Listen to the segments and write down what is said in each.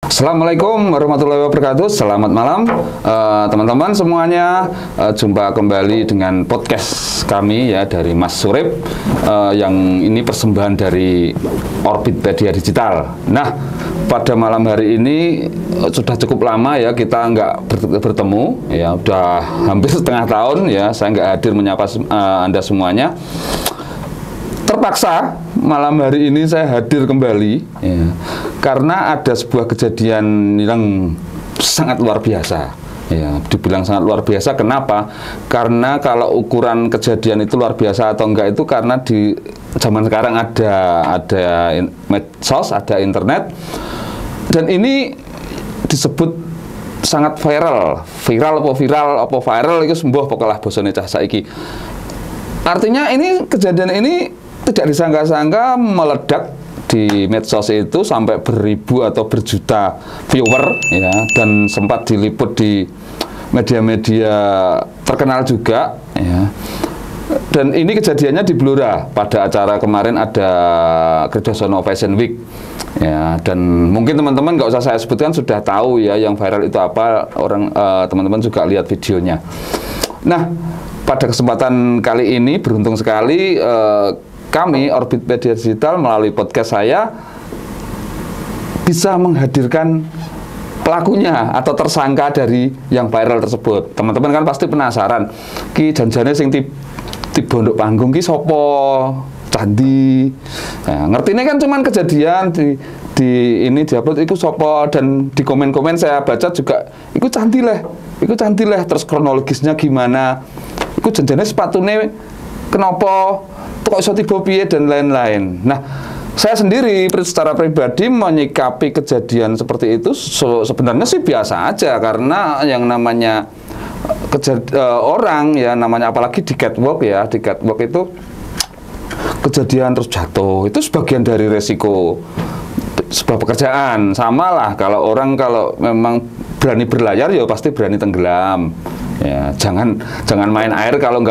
Assalamualaikum warahmatullahi wabarakatuh. Selamat malam teman-teman semuanya. Jumpa kembali dengan podcast kami ya dari Mas Surip yang ini persembahan dari Orbitpedia Digital. Nah, pada malam hari ini sudah cukup lama ya kita nggak bertemu ya, udah hampir setengah tahun ya saya nggak hadir menyapa Anda semuanya. Terpaksa malam hari ini saya hadir kembali ya, karena ada sebuah kejadian yang sangat luar biasa ya, dibilang sangat luar biasa. Kenapa? Karena kalau ukuran kejadian itu luar biasa atau enggak itu karena di zaman sekarang ada medsos, ada internet, dan ini disebut sangat viral itu sembuh pokoknya bosone cah saiki. Artinya ini kejadian ini tidak disangka-sangka meledak di medsos itu sampai beribu atau berjuta viewer ya, dan sempat diliput di media-media terkenal juga ya. Dan ini kejadiannya di Blora pada acara kemarin ada Kertosono Fashion Week ya, dan mungkin teman-teman nggak usah saya sebutkan sudah tahu ya yang viral itu apa, orang teman-teman juga lihat videonya. Nah, pada kesempatan kali ini beruntung sekali kami Orbitpedia Digital melalui podcast saya bisa menghadirkan pelakunya atau tersangka dari yang viral tersebut. Teman-teman kan pasti penasaran, ki janjane sing tiba nduk panggung ki sapa? Candi. Nah, ngertine kan cuman kejadian di ini diupload iku sapa, dan di komen-komen saya baca juga iku Candi leh. Terus kronologisnya gimana? Iku janjane sepatune kenapa? Kok iso tiba piye dan lain-lain. Nah, saya sendiri secara pribadi menyikapi kejadian seperti itu sebenarnya sih biasa aja, karena yang namanya orang ya namanya, apalagi di catwalk ya, di catwalk itu kejadian terus jatuh itu sebagian dari resiko sebuah pekerjaan. Sama lah kalau orang kalau memang berani berlayar ya pasti berani tenggelam. Ya, jangan main air kalau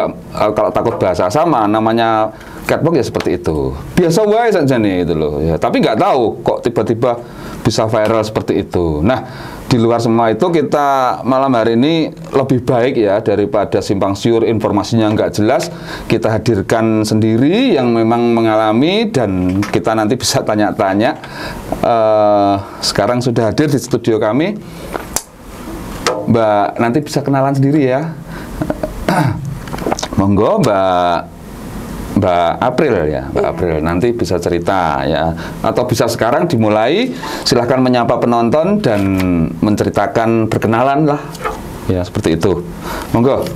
takut basah. Sama namanya catwalk ya seperti itu. Biasa wae saja nih itu loh ya, tapi nggak tahu kok tiba-tiba bisa viral seperti itu. Nah, di luar semua itu kita malam hari ini lebih baik ya, daripada simpang siur informasinya nggak jelas, kita hadirkan sendiri yang memang mengalami dan kita nanti bisa tanya-tanya. Sekarang sudah hadir di studio kami Mbak, nanti bisa kenalan sendiri ya. Monggo Mbak April ya, Mbak April nanti bisa cerita ya, atau bisa sekarang dimulai, silahkan menyapa penonton dan menceritakan, berkenalan lah ya, seperti itu. Monggo.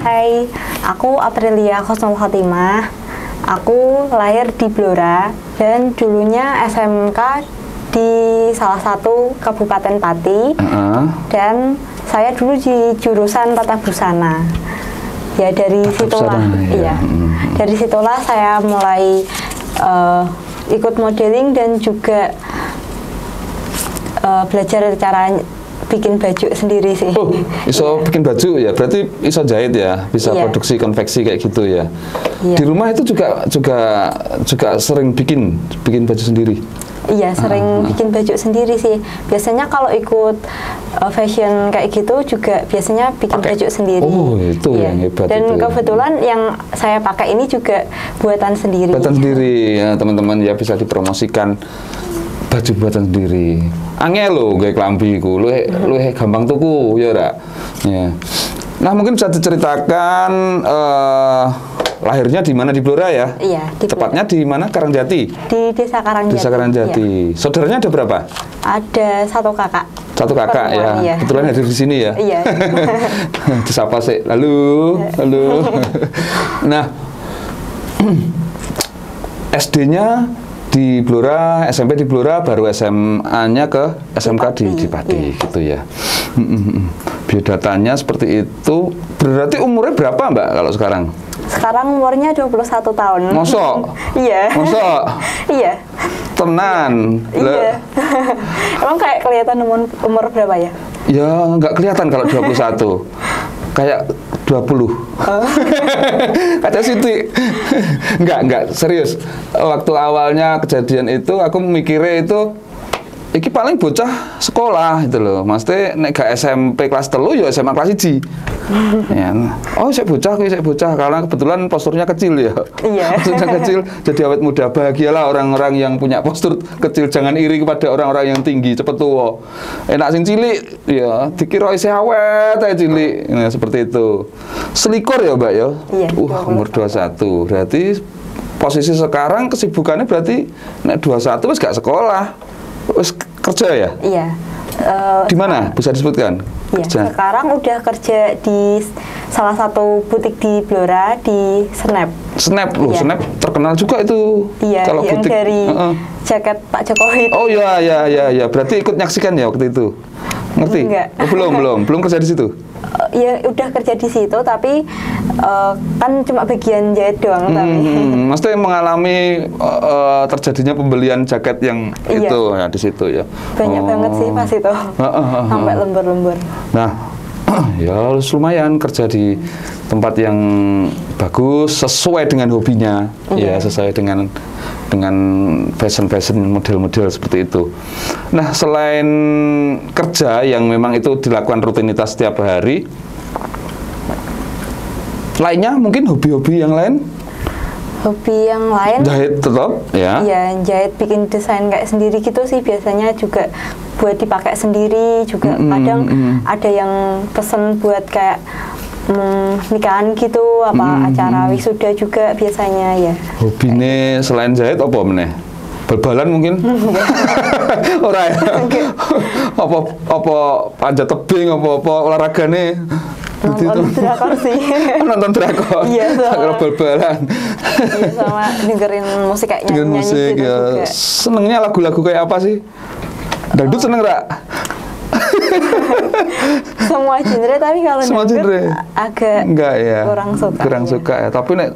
Hai, aku Aprilia Khosnul Khotimah. Aku lahir di Blora dan dulunya SMK di salah satu Kabupaten Pati, dan saya dulu di jurusan Tata Busana. Ya dari situlah, iya. Dari situlah saya mulai ikut modeling dan juga belajar cara bikin baju sendiri sih. Oh, iso bikin baju ya, berarti iso jahit ya, bisa produksi konveksi kayak gitu ya. Di rumah itu juga sering bikin baju sendiri. Iya, sering bikin baju sendiri sih. Biasanya kalau ikut fashion kayak gitu juga biasanya bikin baju sendiri. Oh, itu yang hebat. Dan itu kebetulan yang saya pakai ini juga buatan sendiri. Buatan sendiri ya, teman-teman ya, bisa dipromosikan baju buatan sendiri. Angel lo gue klambi ku, lu gampang tuku ya ora. Ya. Nah, mungkin bisa diceritakan lahirnya di mana, di Blora ya? Iya, di tepatnya di mana? Karangjati. Di Desa Karangjati. Desa Karangjati. Iya. Saudaranya ada berapa? Ada satu kakak. Satu kakak ya. Iya. Kebetulan hadir di sini ya. Iya. Disapa sih. Halo. Nah, SD-nya di Blora, SMP di Blora, baru SMA-nya ke SMK di Pati gitu ya. Biodatanya seperti itu. Berarti umurnya berapa Mbak kalau sekarang? Sekarang umurnya 21 tahun. Mosok? Iya. Mosok? Iya. Tenan. Iya. Emang kayak kelihatan umur berapa ya? Ya nggak kelihatan kalau 21. Kayak 20. Kata Siti. Enggak, serius. Waktu awalnya kejadian itu aku mikirnya itu iki paling bocah sekolah itu loh. Maksudnya nek gak SMP kelas 3 ya SMA kelas 1. Ya. Oh, saya bocah karena kebetulan posturnya kecil ya. Iya. Posturnya kecil jadi awet muda. Bahagialah orang-orang yang punya postur kecil, jangan iri kepada orang-orang yang tinggi cepet tua. Enak sing cilik ya dikira isih awet ae cilik. Nah, seperti itu. Selikur ya, Mbak ya. Iya, Umur 21. Berarti posisi sekarang kesibukannya berarti nek 21 wis gak sekolah. Wis kerja ya? Iya. Di mana? Bisa disebutkan? Iya, Kerja. sekarang udah kerja di salah satu butik di Blora di Snap. Snap loh, Iya. Snap terkenal juga itu. Iya, Kalau yang butik. dari jaket Pak Jokowi. Oh ya. Berarti ikut nyaksikan ya waktu itu. Ngerti? Enggak. Oh, belum kerja di situ. Ya udah kerja di situ tapi kan cuma bagian jahit doang tapi. Maksudnya mengalami terjadinya pembelian jaket yang Iya. itu ya di situ ya. Banyak banget sih pas itu. Sampai lembur-lembur. Nah, ya lumayan kerja di tempat yang bagus sesuai dengan hobinya, ya sesuai dengan fashion model-model seperti itu. Nah, selain kerja yang memang itu dilakukan rutinitas setiap hari, lainnya mungkin hobi-hobi yang lain? Hobi yang lain? Jahit tetap, ya? Iya, jahit bikin desain kayak sendiri gitu sih biasanya juga buat dipakai sendiri juga. Kadang ada yang pesen buat kayak nikahan gitu, acara wisuda juga biasanya ya. Hobine selain jahit apa meneh? Bal-balan mungkin? Ora ya? Apa panjat tebing apa olahragane? Nonton drakor sih. Nonton drakor. Iya, sama bal-balan. Iya, sama dengerin musik kayak Dengerin nyanyi musik gitu ya. juga. Senengnya lagu-lagu kayak apa sih? Dangdut seneng ra? Semua genre, tapi kalau Semua dangdut genre? agak Enggak ya. kurang suka. Ya. Tapi nek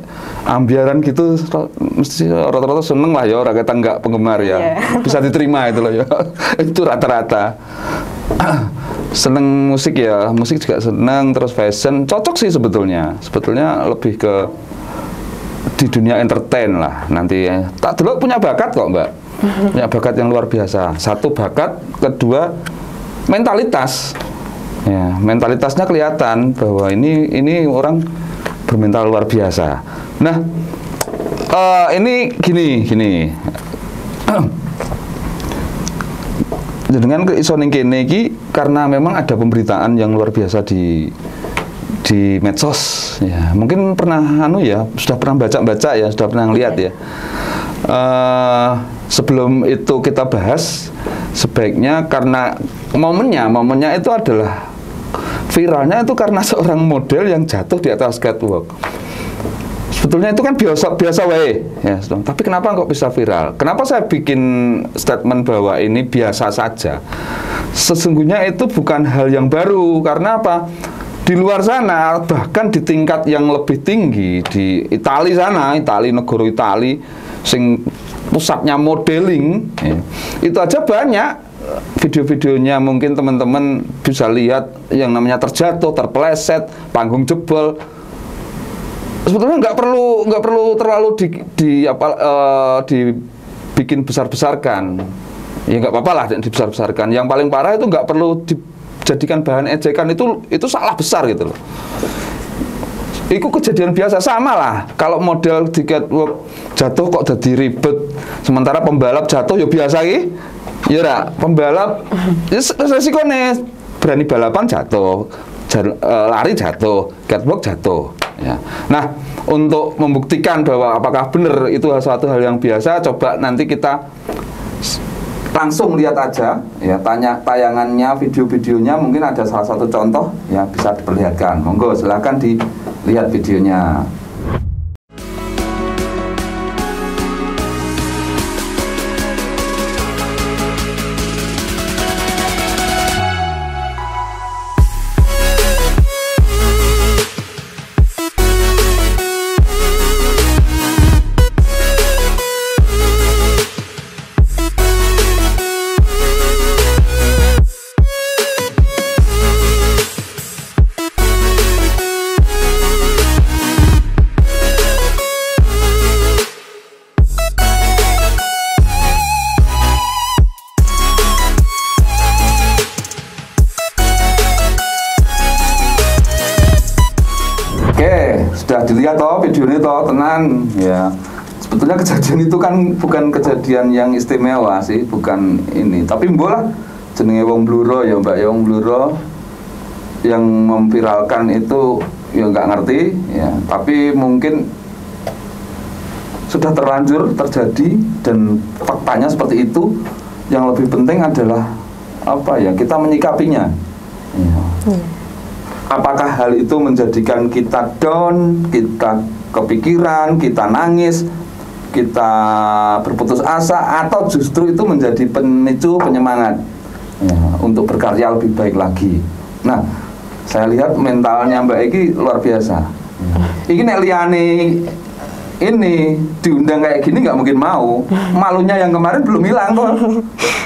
ambiaran gitu mesti rata-rata seneng lah ya, orang kita enggak penggemar ya. Iya. Bisa diterima itu loh ya. Itu rata-rata. Seneng musik ya, musik juga seneng, terus fashion cocok sih sebetulnya. Sebetulnya lebih ke di dunia entertain lah nanti. Tak dulu punya bakat kok, Mbak. Punya bakat yang luar biasa. Satu bakat, kedua mentalitas. Ya, mentalitasnya kelihatan bahwa ini orang bermental luar biasa. Nah, ini gini. Dengan iso ning kene iki karena memang ada pemberitaan yang luar biasa di medsos ya. Mungkin pernah sudah pernah baca ya, sudah pernah lihat ya. Sebelum itu kita bahas, sebaiknya karena momennya itu adalah viralnya itu karena seorang model yang jatuh di atas catwalk. Sebetulnya itu kan biasa wae ya, tapi kenapa kok bisa viral? Kenapa saya bikin statement bahwa ini biasa saja? Sesungguhnya itu bukan hal yang baru, karena apa? Di luar sana, bahkan di tingkat yang lebih tinggi, di Italia sana, negara Italia sing pusatnya modeling ya, itu aja banyak video-videonya. Mungkin teman-teman bisa lihat yang namanya terjatuh, terpeleset, panggung jebol. Sebetulnya nggak perlu terlalu dibikin besar-besarkan. Ya nggak apa-apa lah dibesar-besarkan. Yang paling parah itu nggak perlu dijadikan bahan ejekan, itu salah besar gitu loh. Itu kejadian biasa, sama lah. Kalau model di catwalk jatuh kok jadi ribet, sementara pembalap jatuh ya biasa ki. Ya ra, pembalap resikonya berani balapan jatuh, lari jatuh, catwalk jatuh. Ya. Nah, untuk membuktikan bahwa apakah benar itu suatu hal yang biasa, coba nanti kita langsung lihat aja ya, tanya tayangannya, video-videonya, mungkin ada salah satu contoh ya bisa diperlihatkan. Monggo silakan dilihat videonya. dilihat toh videonya toh tenan ya. Sebetulnya kejadian itu kan bukan kejadian yang istimewa sih, bukan ini. Tapi mbola jenenge wong bluro ya Mbak, ya wong bluro yang memviralkan itu ya nggak ngerti ya. Tapi mungkin sudah terlanjur terjadi dan faktanya seperti itu. Yang lebih penting adalah apa ya, kita menyikapinya ya. Apakah hal itu menjadikan kita down, kita kepikiran, kita nangis, kita berputus asa, atau justru itu menjadi pemicu penyemangat ya, untuk berkarya lebih baik lagi. Nah, saya lihat mentalnya Mbak Eki luar biasa. Ini nek liyane ini diundang kayak gini nggak mungkin mau. Malunya yang kemarin belum hilang kok.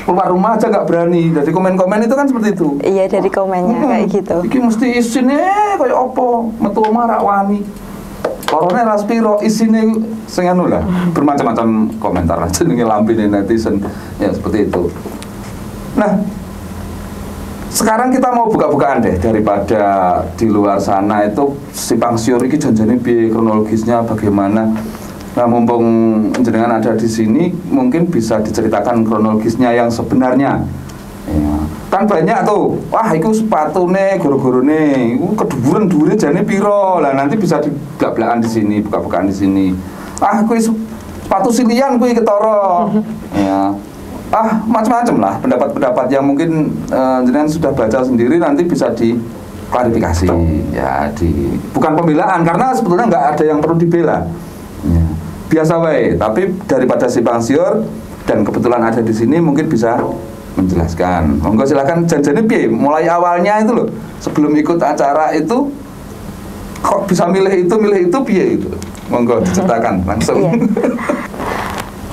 Keluar rumah aja nggak berani. Dari komen-komen itu kan seperti itu. Iya, dari komennya kayak gitu. Iki mesti isine kayak opo, metu omah rak wani. Korone ras piro, isine sing anu lah. Bermacam-macam komentar lah jenenge lambene netizen. Ya seperti itu. Nah, sekarang kita mau buka-bukaan deh, daripada di luar sana itu simpang siur iki janjane piye, kronologisnya bagaimana. Nah, mumpung jenengan ada di sini, mungkin bisa diceritakan kronologisnya yang sebenarnya. Ya. Kan banyak tuh, wah itu sepatune goro-gorone, keduburan dhuwure jane piro. Lah nanti bisa diblak-blakan di sini, buka-bukaan di sini. Ah, kuwi sepatu silian kuwi ketara. Ya. Ah, macam-macam lah pendapat-pendapat yang mungkin jenengan sudah baca sendiri, nanti bisa diklarifikasi ya, bukan pembelaan karena sebetulnya nggak ada yang perlu dibela ya. Biasa wae, tapi daripada simpang siur dan kebetulan ada di sini mungkin bisa menjelaskan. Monggo silakan, janjane piye mulai awalnya itu loh, sebelum ikut acara itu kok bisa milih itu piye itu, monggo diceritakan langsung.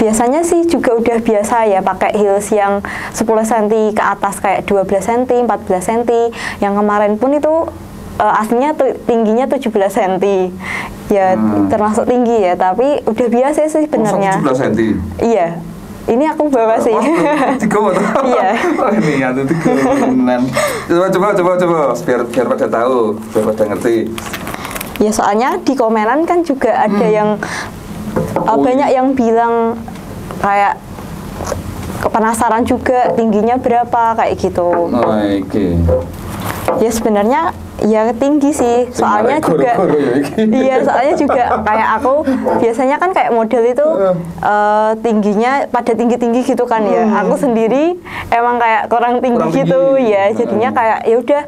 Biasanya sih juga udah biasa ya pakai heels yang 10 cm ke atas, kayak 12 cm, 14 cm. Yang kemarin pun itu aslinya tingginya 17 cm. Ya termasuk tinggi ya, tapi udah biasa sih sebenarnya. 17 cm? Iya. Ini aku bawa sih. Tiga motor. Iya. Oh ini ya, tiga beneran. Coba biar pada tahu, biar pada ngerti. Ya soalnya di komenan kan juga ada yang banyak yang bilang kayak penasaran juga tingginya berapa kayak gitu. Oke. Ya sebenarnya ya tinggi sih, soalnya juga iya, soalnya juga kayak aku biasanya kan kayak model itu tingginya pada tinggi-tinggi gitu kan ya. Aku sendiri emang kayak kurang tinggi gitu ya, jadinya kayak ya udah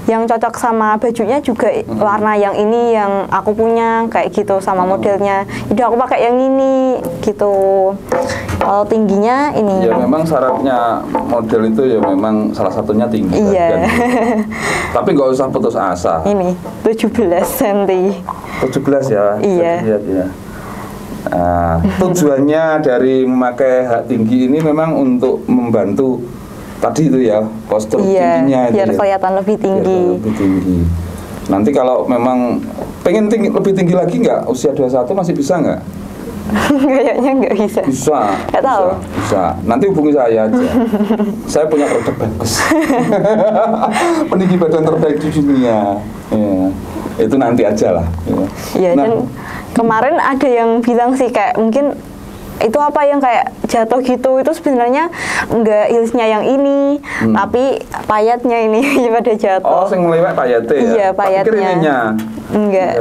yang cocok sama bajunya juga warna yang ini yang aku punya kayak gitu sama modelnya. Udah aku pakai yang ini gitu. Kalau tingginya ini. Ya memang syaratnya model itu ya memang salah satunya tinggi. Iya. Kan? Tapi nggak usah putus asa. Ini 17 cm. 17 ya. Iya. Lihat ya. Tujuannya dari memakai hak tinggi ini memang untuk membantu tadi itu ya, postur tingginya biar itu kelihatan lebih tinggi. Lebih tinggi. Nanti kalau memang pengen lebih tinggi lagi nggak, usia 21 masih bisa nggak? Kayaknya nggak bisa. Bisa. Nggak tahu. Bisa. Nanti hubungi saya aja. Saya punya produk bagus. Peninggi badan terbaik di dunia. Ya. Itu nanti aja lah. Iya. Nah, dan kemarin ada yang bilang sih kayak mungkin itu apa yang kayak jatuh gitu, itu sebenarnya enggak heelsnya yang ini, tapi payetnya ini pada jatuh. Oh, sing melewat payetnya ya? Iya, payetnya. Enggak.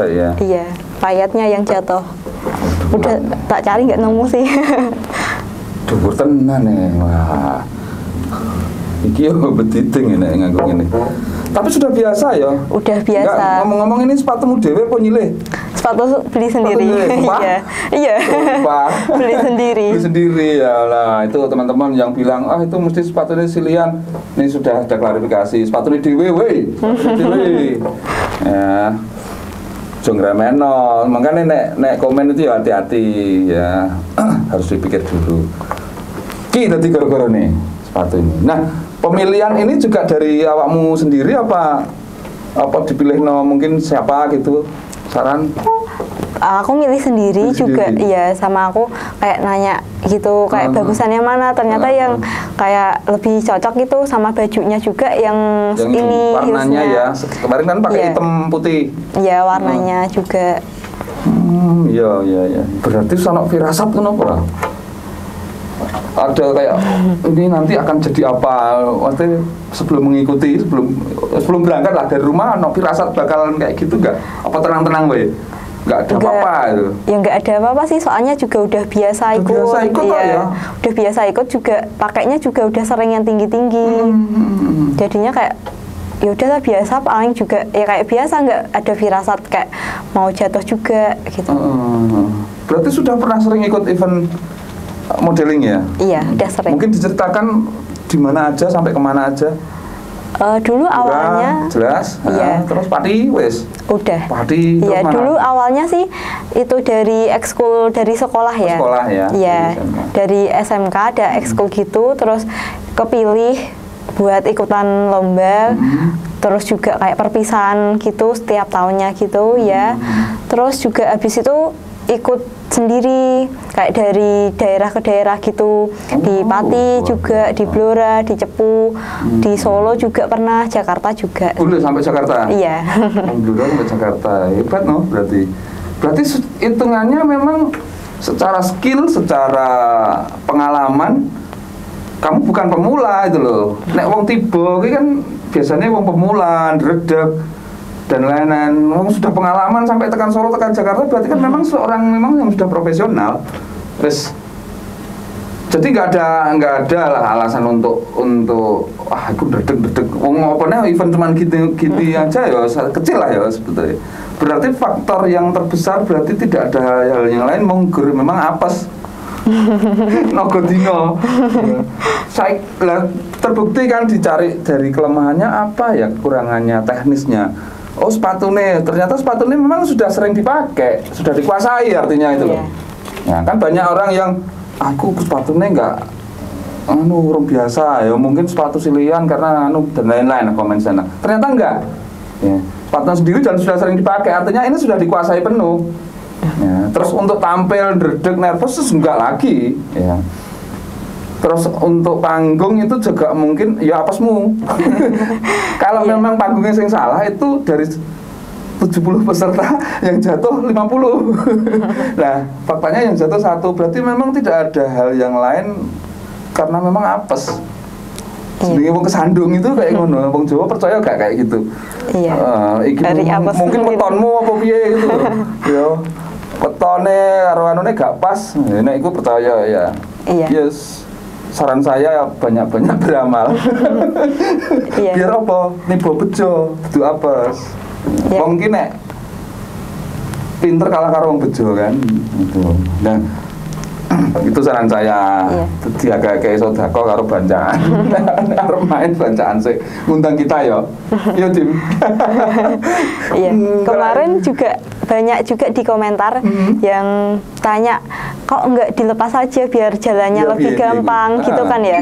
Iya, payetnya yang jatuh. Udah tak cari nggak nemu sih. Dhuwur tenan nih. Wah. Iki yo betiting nek nganggo ngene. Tapi sudah biasa ya. Udah biasa. Ngomong-ngomong ini sepatumu dhewe apa nyilih? Sepatu beli sendiri. Iya. Iya. Beli sendiri. Beli sendiri ya lah. Itu teman-teman yang bilang, "Ah, itu mesti sepatunya silian." Ini sudah ada klarifikasi. Sepatunya dhewe we. Dhewe. Ya. Jongremeno. Makanya nek komen itu ya hati-hati ya. Harus dipikir dulu. Ki dadi gara-gara nih sepatu ini. Nah, pemilihan ini juga dari awakmu sendiri apa dipilih mungkin siapa gitu? Saran? Aku milih sendiri juga, iya, sama aku kayak nanya gitu, kayak bagusannya mana, ternyata yang kayak lebih cocok gitu sama bajunya juga yang ini warnanya heelsnya. Ya, kemarin kan pakai hitam putih. Iya, warnanya juga. Iya. Berarti sono firasat kenapa? Ada kayak ini nanti akan jadi apa? Waktu sebelum mengikuti, sebelum berangkat lah dari rumah, no firasat bakalan kayak gitu nggak? Apa tenang-tenang weh? Nggak ada apa-apa itu? Ya nggak ada apa-apa sih, soalnya juga udah biasa ikut. Biasa ikut ya? Udah biasa ikut juga, pakainya juga udah sering yang tinggi-tinggi. Jadinya kayak ya udahlah biasa, paling juga ya kayak biasa, nggak ada firasat kayak mau jatuh juga gitu. Berarti sudah pernah sering ikut event modeling ya? Iya, udah sering. Mungkin diceritakan di mana aja, sampai kemana aja? Dulu awalnya jelas, iya. Terus Pati wes? Udah. Pati iya, dulu awalnya sih itu dari ekskul dari sekolah ya. Sekolah ya? Iya, dari SMK ada ekskul gitu, terus kepilih buat ikutan lomba, terus juga kayak perpisahan gitu setiap tahunnya gitu ya. Terus juga habis itu ikut sendiri kayak dari daerah ke daerah gitu, di Pati juga, di Blora, di Cepu, di Solo juga pernah, Jakarta juga. Udah sampai Jakarta? Iya. Blora sampai Jakarta, hebat no berarti. Berarti hitungannya memang secara skill, secara pengalaman kamu bukan pemula itu loh. Nek wong tiba iki kan biasanya wong pemula, redek dan lain-lain. Wong sudah pengalaman sampai tekan Solo, tekan Jakarta, berarti kan memang seorang memang yang sudah profesional. Terus jadi nggak ada lah alasan untuk aku redek. Wong opone event cuman gitu aja ya, kecil lah ya sebetulnya. Berarti faktor yang terbesar berarti tidak ada hal yang lain, memang apes. Nogodino. Saya terbukti kan dicari dari kelemahannya apa ya, kekurangannya teknisnya. Oh sepatunya, ternyata sepatunya memang sudah sering dipakai, sudah dikuasai artinya itu loh. Ya kan banyak orang yang aku sepatunya enggak orang biasa ya, mungkin sepatu silian karena dan lain-lain komen sana. Ternyata enggak. Ya, sepatu sendiri dan sudah sering dipakai, artinya ini sudah dikuasai penuh. Ya, terus untuk tampil dredeg nervous enggak lagi ya. Terus untuk panggung itu juga mungkin ya apesmu. Kalau memang panggungnya yang salah itu dari 70 peserta yang jatuh 50. Nah, faktanya yang jatuh 1, berarti memang tidak ada hal yang lain karena memang apes. Jadi wong kesandung itu kayak ngono, wong Jawa percaya gak kayak gitu. Iya. Dari mungkin wetonmu apa piye gitu. Ya. Wetone karo anune gak pas. Nek iku percaya ya. Iya. Yes. Saran saya banyak-banyak beramal. Iya. Biar apa? Nibo bejo, dudu apes. Iya. Wong ki nek pinter kalah karo wong bejo kan. Gitu. Nah, itu saran saya. Diaga kayak sodako karo bancaan. Arep main bancaan sih ngundang kita ya. Iya Dim. Iya. Kemarin juga banyak juga di komentar yang tanya kok nggak dilepas aja biar jalannya ya, lebih gampang gitu kan ya.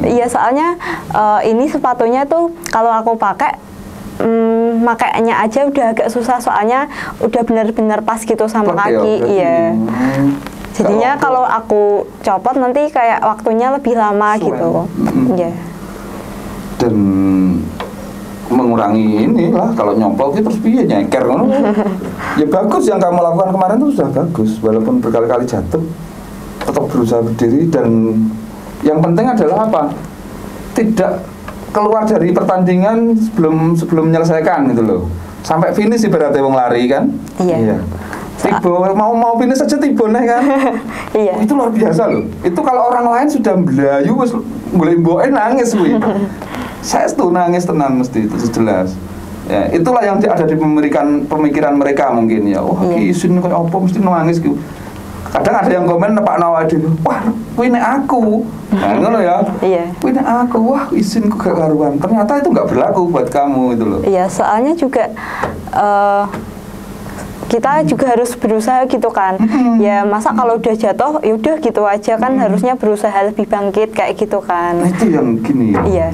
Iya soalnya ini sepatunya tuh kalau aku pakai makainya aja udah agak susah, soalnya udah benar-benar pas gitu sama kaki. Iya. Jadinya kalau aku copot nanti kayak waktunya lebih lama gitu. Iya. Dan mengurangi inilah kalau nyopol terus piye nyeker ngono. Ya bagus yang kamu lakukan kemarin itu sudah bagus, walaupun berkali-kali jatuh tetap berusaha berdiri, dan yang penting adalah apa? Tidak keluar dari pertandingan sebelum menyelesaikan gitu loh. Sampai finish ibaratnya wong lari kan? Iya. Tiba mau finish saja tiba nih kan? Iya. Itu luar biasa loh. Itu kalau orang lain sudah belayu wis boleh mboke nangis kuwi. Saya tuh nangis tenan mesti itu jelas. Ya, itulah yang ada di pemikiran mereka mungkin ya. Wah, isin kok apa mesti nangis gitu. Kadang ada yang komen nepakno awake dhewe. Wah, kuwi nek aku. Nah, ngono ya. Iya. Kuwi nek aku, wah isinku gak karuan. Ternyata itu enggak berlaku buat kamu itu loh. Iya, soalnya juga kita juga harus berusaha gitu kan. Ya masa kalau udah jatuh ya udah gitu aja kan, harusnya berusaha lebih bangkit kayak gitu kan. Nah, itu yang gini ya. Iya.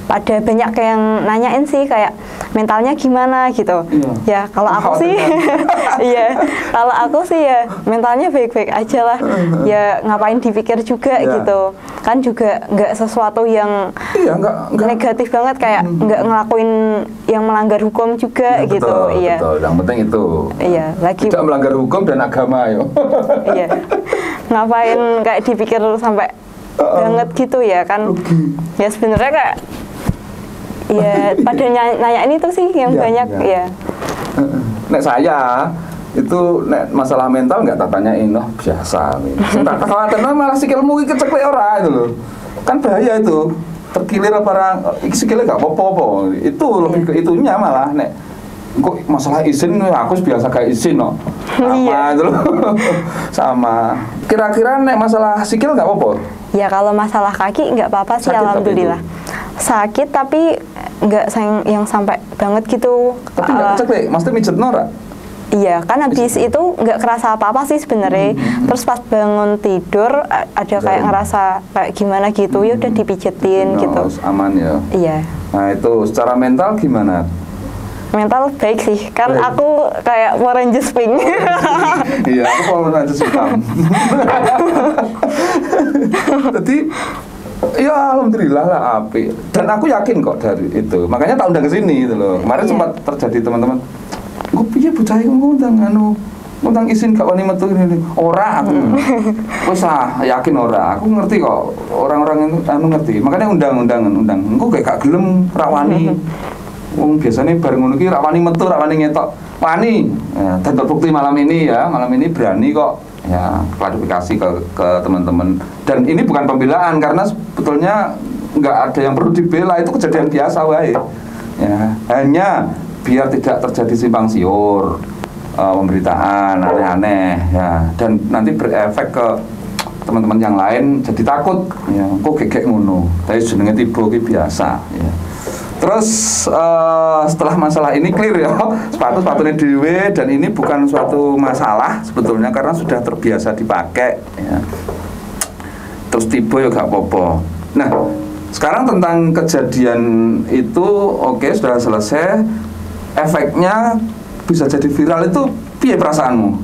Pada banyak yang nanyain sih kayak mentalnya gimana gitu. Iya. Ya kalau aku sih, iya, kalau aku sih ya mentalnya baik-baik aja lah. Ya ngapain dipikir juga Iya. gitu. Kan juga nggak sesuatu yang Iya, enggak. negatif banget kayak nggak ngelakuin yang melanggar hukum juga Ya, gitu. betul, Iya. betul. Yang penting itu. Iya, lagi Tidak melanggar hukum dan agama, yo. iya. Ngapain kayak dipikir sampai banget gitu ya kan. Ya sebenarnya kayak ya pada nanya ini tuh sih yang Iya, banyak iya. ya. Nek saya itu nek masalah mental nggak tak tanyain, oh biasa. Tak khawatir malah sikilmu iki keceklek ora itu loh. Kan bahaya itu. Terkilir apa sikilnya nggak apa-apa. Itu lebih ke itunya malah nek kok masalah izin aku biasa kayak izin no. Sama itu loh. Sama. Kira-kira nek masalah sikil nggak apa-apa? Ya kalau masalah kaki nggak apa-apa sih, Sakit tapi alhamdulillah. Sakit tapi nggak yang sampai banget gitu. Tapi nggak keceklek, maksudnya mijet nora? Iya, kan habis itu nggak kerasa apa-apa sih sebenarnya. Terus pas bangun tidur ada kayak ngerasa kayak gimana gitu, ya udah dipijetin gitu. Aman ya. Iya. Nah itu secara mental gimana? Mental baik sih, kan Baik. aku kayak Power Rangers pink. Iya, aku kalau nanti hitam. Jadi, ya alhamdulillah lah api. Dan aku yakin kok dari itu. Makanya tak undang ke sini gitu loh. Kemarin Iya. sempat terjadi teman-teman. Gue piye bocah iku ngundang ngundang izin gak wani metu ini. Ora aku. Wis yakin ora. Aku ngerti kok. Orang-orang itu ngerti. Makanya undang. Engko kayak gak gelem ra wani. Wong biasanya bareng ngono ki ra wani metu, ra wani ngetok. Wani. Ya, dan terbukti malam ini ya, malam ini berani kok ya klarifikasi ke teman-teman. Dan ini bukan pembelaan karena sebetulnya nggak ada yang perlu dibela, itu kejadian biasa wae. Ya, hanya biar tidak terjadi simpang siur, pemberitaan aneh-aneh ya, dan nanti berefek ke teman-teman yang lain jadi takut ya, kok gegek ngono. Tapi jenenge tiba ki biasa ya. Terus setelah masalah ini clear ya, sepatunya dhewe dan ini bukan suatu masalah sebetulnya karena sudah terbiasa dipakai ya. Terus tiba ya gak apa-apa. Nah, sekarang tentang kejadian itu oke, sudah selesai. Efeknya bisa jadi viral itu piye perasaanmu?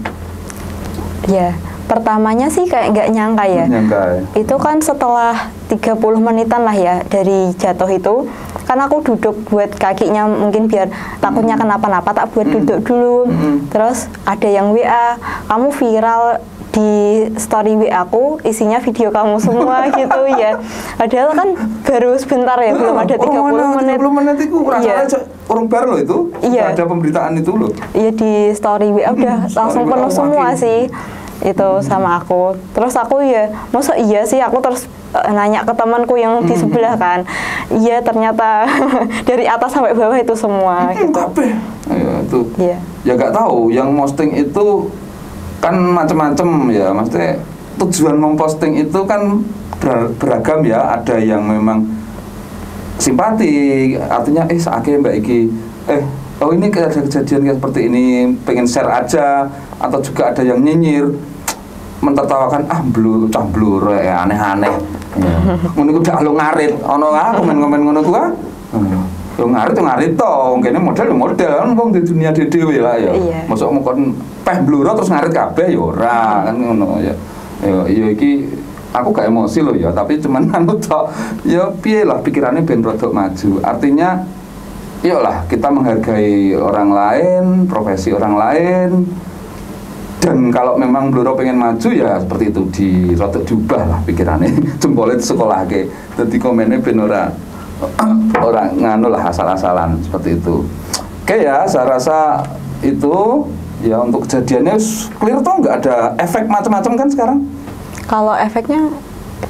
Ya, pertamanya sih kayak nggak nyangka ya. Nyangka ya. Itu kan setelah 30 menitan lah ya dari jatuh itu. Kan aku duduk buat kakinya mungkin biar takutnya kenapa-napa, tak buat duduk dulu. Terus ada yang WA, kamu viral di story WA aku, isinya video kamu semua gitu ya. Padahal kan baru sebentar ya, belum ada 30 menit. 30 menit itu Iya. orang baru loh itu. Iya. Ada pemberitaan itu loh. Iya di story WA udah langsung Story penuh WA semua makin. sih itu sama aku. Terus aku ya, masa iya sih, aku terus nanya ke temanku yang di sebelah kan. Iya ternyata dari atas sampai bawah itu semua gitu. Kabeh. Ya, itu. Iya. Ya gak tahu yang posting itu kan macam-macam ya, maksudnya tujuan memposting itu kan beragam ya. Ada yang memang simpati, artinya saake mbak iki oh ini ada kejadian kayak seperti ini, pengen share aja, atau juga ada yang nyinyir mentertawakan blur ya aneh-aneh ya. Ngono iku dak lo ngarit ono komen-komen ngono ku yo ngarit to kene model wong di dunia dhewe lah ya. Mosok mokon peh blur terus ngarit kabeh yo ora kan ngono ya. Yo iki aku gak emosi loh ya, tapi cuman anu tok ya piye lah pikirannya ben rodok maju. Artinya yolah kita menghargai orang lain, profesi orang lain. Dan kalau memang Bluro pengen maju ya seperti itu, rodok diubah lah pikirannya. Jempolnya di sekolah ke, jadi komennya ben orang nganu lah asal-asalan seperti itu. Oke ya, saya rasa itu ya untuk kejadiannya clear toh, nggak ada efek macam-macam kan sekarang? Kalau efeknya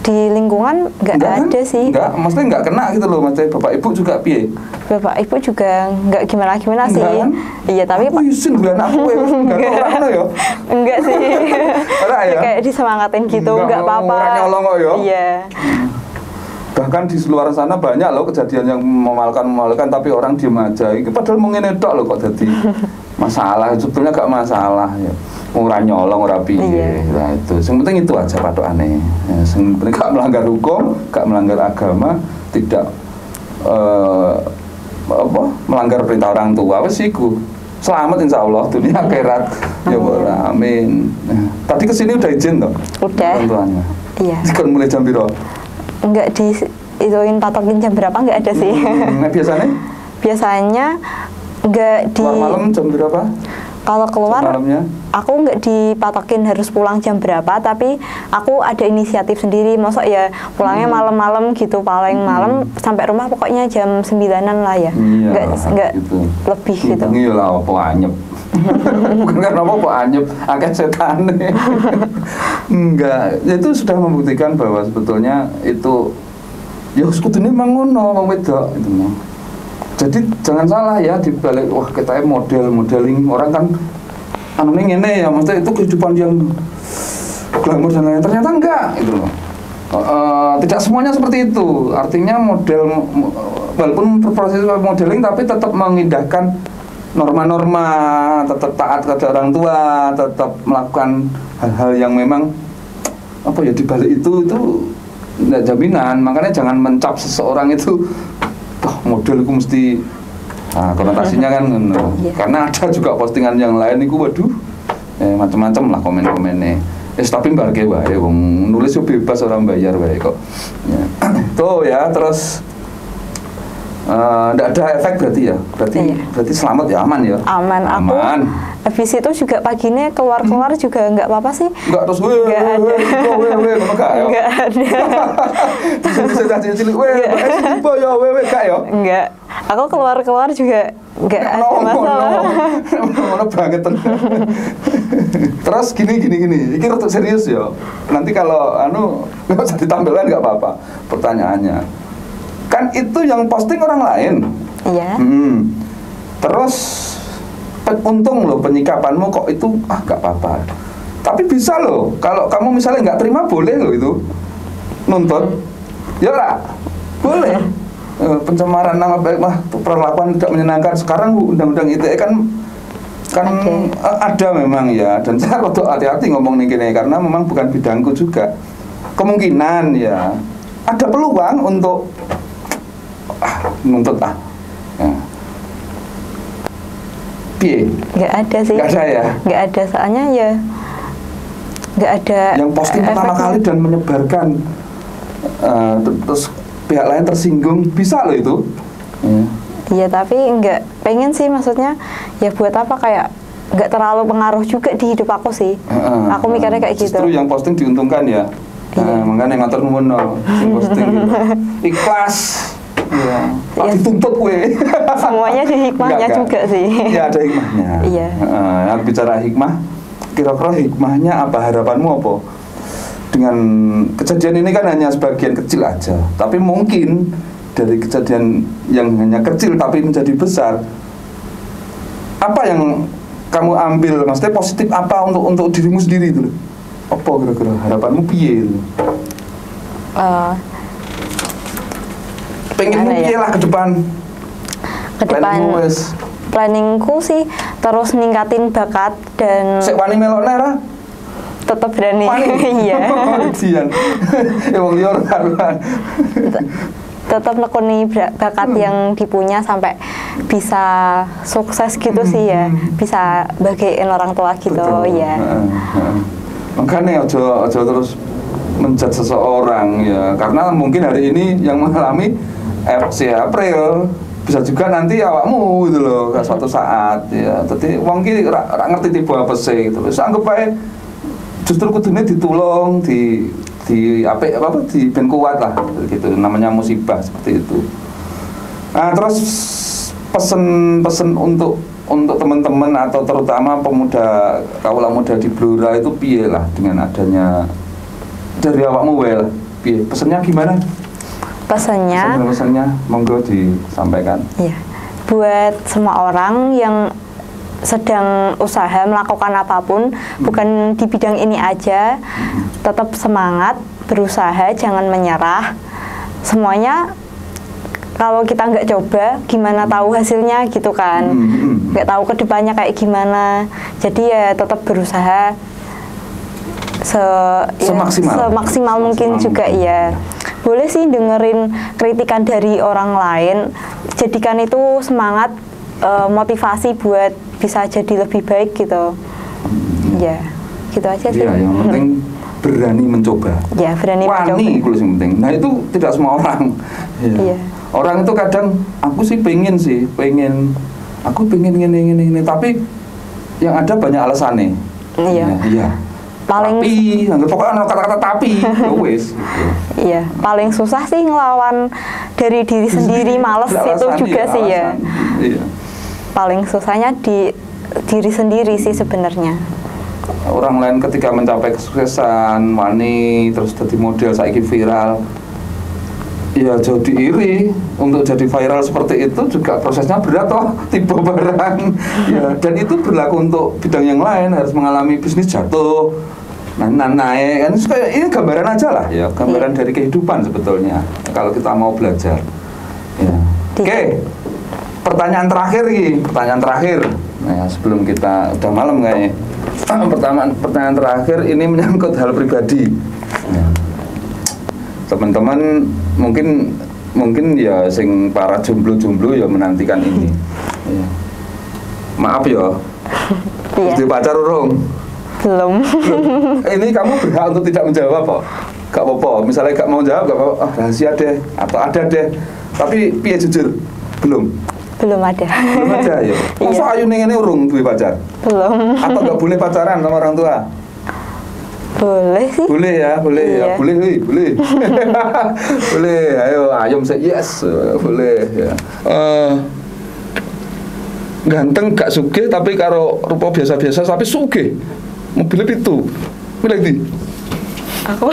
di lingkungan nggak ada kan? Sih. Nggak, maksudnya nggak kena gitu loh, maksudnya bapak ibu juga piye? Bapak ibu juga nggak gimana-gimana sih. Kan? Iya tapi aku izin gue anakku ya, nggak orang ya? Enggak sih. Ya? Kayak disemangatin gitu, nggak apa-apa. Orang nyolong kok ya? Iya. Bahkan di luar sana banyak loh kejadian yang memalukan tapi orang diem aja. Itu padahal mau ngedok loh kok jadi masalah. Sebetulnya gak masalah ya. Orang nyolong, orang piye. Nah itu. Yang penting itu aja padokannya. Ya, yang penting gak melanggar hukum, gak melanggar agama, tidak apa melanggar perintah orang tua wis iku. Selamat insya Allah dunia akhirat. Ya Allah, amin. Nah, tadi kesini udah izin toh? Udah. Orang tuanya. Iya. Kan mulai jam berapa? Enggak ituin patokin jam berapa, enggak ada sih. Nah, biasanya? Biasanya enggak di. Keluar malam jam berapa? Kalau keluar, malamnya? aku nggak dipatokin harus pulang jam berapa, tapi aku ada inisiatif sendiri. Maksud ya pulangnya malam-malam gitu, paling malam sampai rumah pokoknya jam 9-an lah ya. Iya, nggak gitu. lebih gitu. Iya lah, apa anyep. Bukan karena apa anyep, akeh setan. Enggak, itu sudah membuktikan bahwa sebetulnya itu ya kudune mangono wong wedok itu mah. Jadi jangan salah ya dibalik wah kita modeling orang kan anu ngene ya maksudnya itu kehidupan yang glamor dan lain ternyata enggak itu loh. Tidak semuanya seperti itu. Artinya model walaupun proses modeling tapi tetap mengindahkan norma-norma, tetap taat kepada orang tua, tetap melakukan hal-hal yang memang apa ya dibalik itu enggak jaminan. Makanya jangan mencap seseorang itu modelku mesti konotasinya kan karena ada juga postingan yang lain itu waduh macam-macam lah komen-komennya tapi mbarke wae wong nulis yo bebas orang bayar wae kok ya. Tuh ya terus enggak ada efek berarti ya berarti selamat ya aman ya aman. Aku habis itu juga paginya keluar juga nggak apa-apa sih. Nggak terus nggak ada. Nggak ada. Nggak. Aku keluar juga nggak ada masalah. Mana banget Terus gini. Ini untuk serius ya. Nanti kalau nggak usah ditampilkan nggak apa-apa. Pertanyaannya, kan itu yang posting orang lain. Iya. Terus untung loh penyikapanmu kok itu nggak apa-apa. Tapi bisa loh kalau kamu misalnya nggak terima boleh loh itu nuntut. Ya lah, boleh. Pencemaran nama baik perlakuan tidak menyenangkan. Sekarang undang-undang ITE kan ada memang ya. Dan saya waktu hati-hati ngomong nih gini karena memang bukan bidangku juga. Kemungkinan ya ada peluang untuk nuntut Ya. Nggak ada sih. Nggak ada ya? Nggak ada, soalnya ya nggak ada. Yang posting pertama kali dan menyebarkan terus pihak lain tersinggung, bisa loh itu. Iya, tapi nggak pengen sih, maksudnya ya buat apa, kayak nggak terlalu pengaruh juga di hidup aku sih. Aku mikirnya kayak gitu. Justru yang posting diuntungkan ya. Makanya ngatur nuwun posting gitu. Ikhlas. Ya, dituntut gue. Semuanya di hikmahnya juga sih. Ya ada hikmahnya. Iya. Bicara hikmah, kira-kira hikmahnya apa, harapanmu apa? Dengan kejadian ini kan hanya sebagian kecil aja, tapi mungkin dari kejadian yang hanya kecil tapi menjadi besar, apa yang kamu ambil? Maksudnya positif apa untuk dirimu sendiri itu? Apa kira-kira harapanmu piye? Pengen piye lah ke depan? Planningku sih terus ningkatin bakat dan sik wani melok nera tetap berani. Iya. Wong liya tetap nekuni bakat yang dipunya sampai bisa sukses gitu sih ya, bisa bagiin orang tua gitu. Betul. Ya. Makanya aja terus menjat seseorang ya, karena mungkin hari ini yang mengalami si April bisa juga nanti awakmu gitu loh suatu saat ya. Jadi wong ki ra ngerti tiba apa sih gitu. Wis anggap ae justru kudune ditulung di apik apa di ben kuat lah gitu, namanya musibah seperti itu. Nah, terus pesen untuk teman-teman atau terutama pemuda kaula muda di Blora itu piye lah dengan adanya dari awakmu well piye pesannya gimana? Pesannya monggo disampaikan. Iya. Buat semua orang yang sedang usaha melakukan apapun, bukan di bidang ini aja, tetap semangat, berusaha, jangan menyerah. Semuanya kalau kita nggak coba, gimana tahu hasilnya gitu kan? Nggak tahu kedepannya kayak gimana. Jadi ya tetap berusaha semaksimal mungkin juga ya. boleh sih dengerin kritikan dari orang lain, jadikan itu semangat, motivasi buat bisa jadi lebih baik gitu. Ya, gitu aja sih. Iya, yang penting berani mencoba. Ya, berani mencoba. Wani itu yang penting. Nah itu tidak semua orang. Ya. Iya. Orang itu kadang aku sih pengen, aku pengen ini, tapi yang ada banyak alasannya. Iya. Iya. Paling tapi, pokoknya kata-kata tapi, wes. Iya, paling susah sih ngelawan dari diri sendiri, males itu juga sih ya. Iya. Paling susahnya di diri sendiri sih sebenarnya. Orang lain ketika mencapai kesuksesan, wani, terus jadi model, saiki viral, ya jadi iri untuk jadi viral seperti itu juga prosesnya berat toh, tiba barang ya, dan itu berlaku untuk bidang yang lain, harus mengalami bisnis jatuh, naik kan, ini gambaran aja lah ya, gambaran dari kehidupan sebetulnya kalau kita mau belajar ya. Oke, pertanyaan terakhir nah, sebelum kita udah malam kayaknya. Pertanyaan terakhir ini menyangkut hal pribadi ya. Teman-teman mungkin ya sing para jomblo ya menantikan ini. Ya. Maaf ya. Iya. Jadi pacar urung? Belum. Ini kamu berhak untuk tidak menjawab kok. Gak apa-apa. Misalnya gak mau jawab gak apa-apa. Rahasia deh atau ada deh. Tapi piye jujur? Belum. Belum ada. Belum ada ya. Masa ayu ning ngene urung duwe pacar? Belum. Atau gak boleh pacaran sama orang tua? Boleh sih. Boleh ya, Iya. boleh. Boleh, ayo say yes, boleh ya. Ganteng gak sugih tapi karo rupa biasa-biasa tapi sugih. Mobilnya pitu. Pilih di. Aku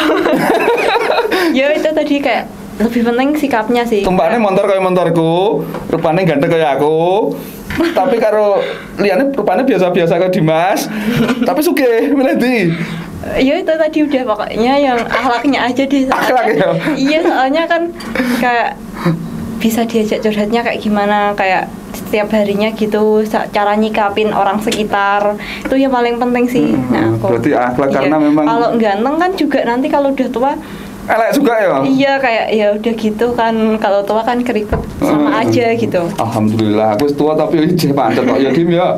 ya itu tadi kayak lebih penting sikapnya sih. Tumpaknya motor kayak motorku, rupanya ganteng kayak aku. Tapi karo liane rupanya biasa-biasa kayak Dimas. Tapi sugih, pilih di. Ya itu tadi udah pokoknya yang akhlaknya aja deh. Akhlak ya? Iya soalnya kan kayak bisa diajak curhatnya kayak gimana, kayak setiap harinya gitu, cara nyikapin orang sekitar itu yang paling penting sih. Nah, aku berarti akhlak iya. karena memang Kalau ganteng kan juga nanti kalau udah tua elek juga ya. iya kayak ya udah gitu kan, kalau tua kan keriput sama aja gitu. Alhamdulillah aku tua tapi ijeh pancet kok ya Dim ya.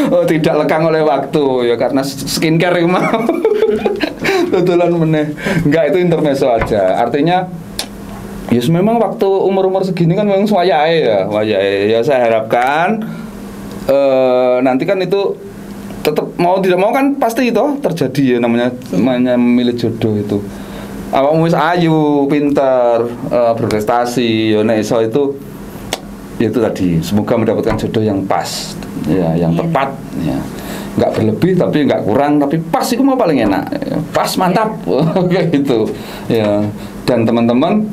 Oh, tidak lekang oleh waktu ya karena skincare itu mau. Betulan meneh. Enggak, itu intermezzo aja. Artinya yes, memang waktu umur-umur segini kan memang wayahe ya. Saya harapkan nanti kan itu tetap mau tidak mau kan pasti itu terjadi ya, namanya memilih jodoh itu. Awakmu wis ayu, pintar, berprestasi, ya nek iso itu ya itu tadi, semoga mendapatkan jodoh yang pas ya, yang tepat ya. Nggak berlebih tapi nggak kurang, tapi pas itu mau paling enak. Pas mantap kayak gitu. Ya. Dan teman-teman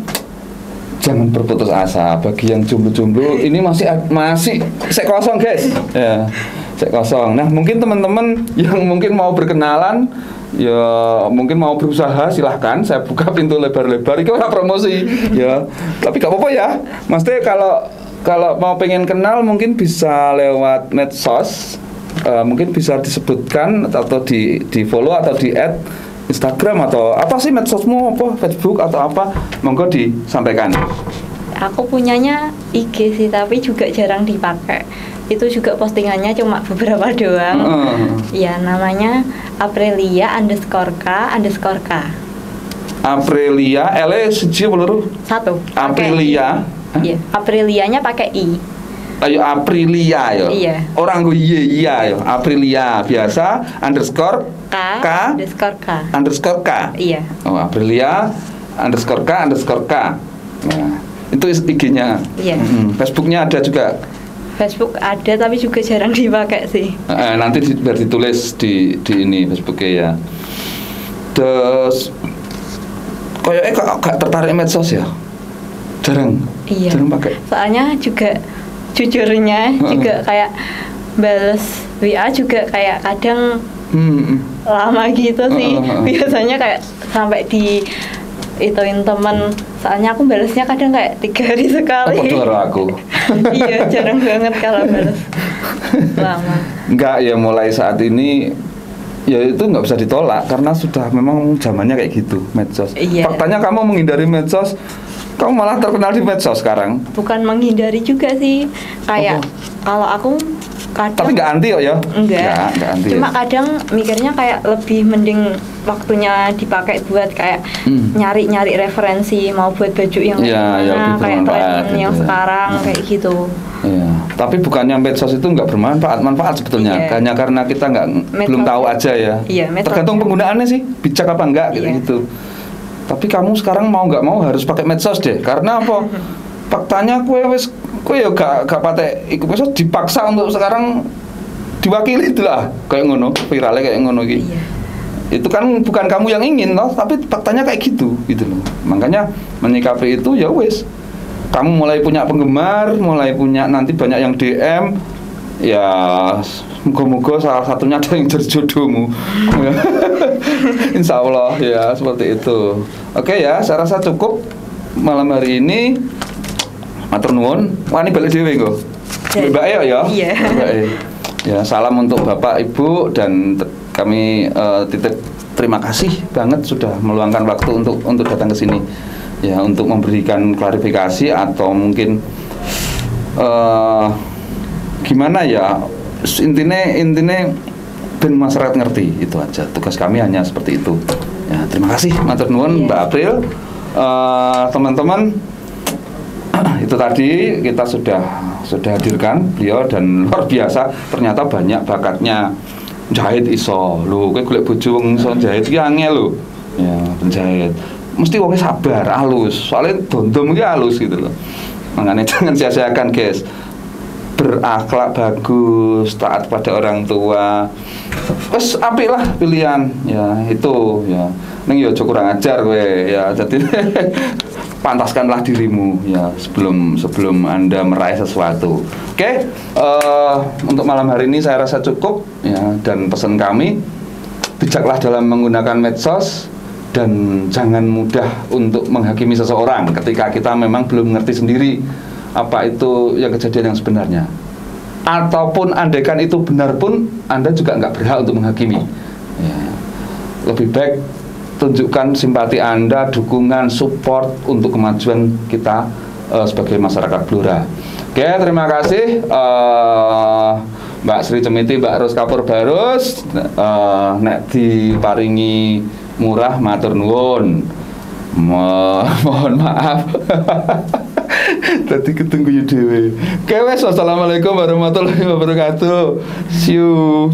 jangan berputus asa bagi yang jomblo-jomblo ini masih sek kosong guys ya, sek kosong. Nah mungkin teman-teman yang mungkin mau berkenalan ya, mungkin mau berusaha silahkan, saya buka pintu lebar-lebar. Itu ora promosi ya, tapi gak apa-apa ya. Maksudnya kalau mau pengen kenal mungkin bisa lewat medsos, mungkin bisa disebutkan atau di follow atau di add Instagram atau apa sih medsosmu, apa Facebook atau apa, monggo disampaikan. Aku punyanya IG sih tapi juga jarang dipakai. Itu juga postingannya cuma beberapa doang. Ya namanya Aprilia_K__K. Aprilia, siji peluru. Satu. Aprilia. Iya. Aprilianya pakai I. Ayo Aprilia ya. Iya. Orang gue iya ya. Aprilia biasa _K _K. Iya. Oh, Aprilia _K_K. Nah, itu IG-nya. Iya. Facebooknya ada juga. Facebook ada tapi juga jarang dipakai sih. Nanti biar ditulis di ini Facebooknya ya. Terus kayaknya gak tertarik medsos ya. Jarang. Iya. Jarang pakai. Soalnya juga jujurnya juga kayak bales WA juga kayak kadang lama gitu sih. Biasanya kayak sampai di ituin temen, soalnya aku balesnya kadang kayak 3 hari sekali. Apa tuh aku? Iya, jarang banget kalau bales lama. Enggak ya, mulai saat ini Ya itu nggak bisa ditolak karena sudah memang zamannya kayak gitu medsos. Iya. Faktanya kamu menghindari medsos, kamu malah terkenal di medsos sekarang. Bukan menghindari juga sih, kayak kalau aku kadang. Tapi nggak anti ya? Enggak anti. Cuma kadang mikirnya kayak lebih mending waktunya dipakai buat kayak nyari-nyari referensi, mau buat baju yang ya, mana, kayak bermanfaat tren yang gitu. sekarang kayak gitu. Iya, tapi bukannya medsos itu nggak bermanfaat, manfaat sebetulnya. Iya. Hanya karena kita belum tahu aja ya. Iya, medsos. Tergantung penggunaannya sih, bijak apa enggak Iya. gitu. Tapi kamu sekarang mau nggak mau harus pakai medsos deh. Karena apa? Faktanya kue ya gak pakai ikut medsos, dipaksa untuk sekarang diwakili itulah kayak ngono, viralnya kayak ngono gitu. Iya. Itu kan bukan kamu yang ingin loh, tapi faktanya kayak gitu loh. Makanya menyikapi itu ya wes. Kamu mulai punya penggemar, mulai punya nanti banyak yang DM, ya moga-moga salah satunya ada yang jadi jodohmu. Insya Allah ya seperti itu. Oke ya, saya rasa cukup malam hari ini. Matur nuwun. Wani balik dhewe nggo. Mbak Eo ya. Iya. Ya, salam untuk Bapak Ibu dan kami titip terima kasih banget sudah meluangkan waktu untuk datang ke sini. Ya, untuk memberikan klarifikasi atau mungkin gimana ya, intinya ben masyarakat ngerti, itu aja. Tugas kami hanya seperti itu. Ya, terima kasih matur nuwun Mbak April. Teman-teman, itu tadi kita sudah hadirkan beliau dan luar biasa, ternyata banyak bakatnya. Jahit iso lho, kowe golek bojo wong iso jahit iki angel lho. Ya, penjahit. Mesti wongnya sabar, halus. Soalnya dondom iki halus gitu loh. Makanya jangan sia-siakan, guys. Berakhlak bagus, taat pada orang tua. Wes apik lah pilihan. Ya, itu ya. Ning yo aja kurang ajar kowe ya. Jadi pantaskanlah dirimu ya sebelum Anda meraih sesuatu. Oke, untuk malam hari ini saya rasa cukup ya, dan pesan kami bijaklah dalam menggunakan medsos. Dan jangan mudah untuk menghakimi seseorang ketika kita memang belum mengerti sendiri apa itu yang kejadian yang sebenarnya. Ataupun andaikan itu benar pun, Anda juga nggak berhak untuk menghakimi. Ya. Lebih baik tunjukkan simpati Anda, dukungan, support untuk kemajuan kita sebagai masyarakat Blora. Oke, terima kasih Mbak Sri Cemiti, Mbak Ros Kapur Barus, nek diparingi murah matur nuwun. Mohon maaf. Tadi ketunggu yu dhewe. Oke wes, wassalamualaikum warahmatullahi wabarakatuh. See you.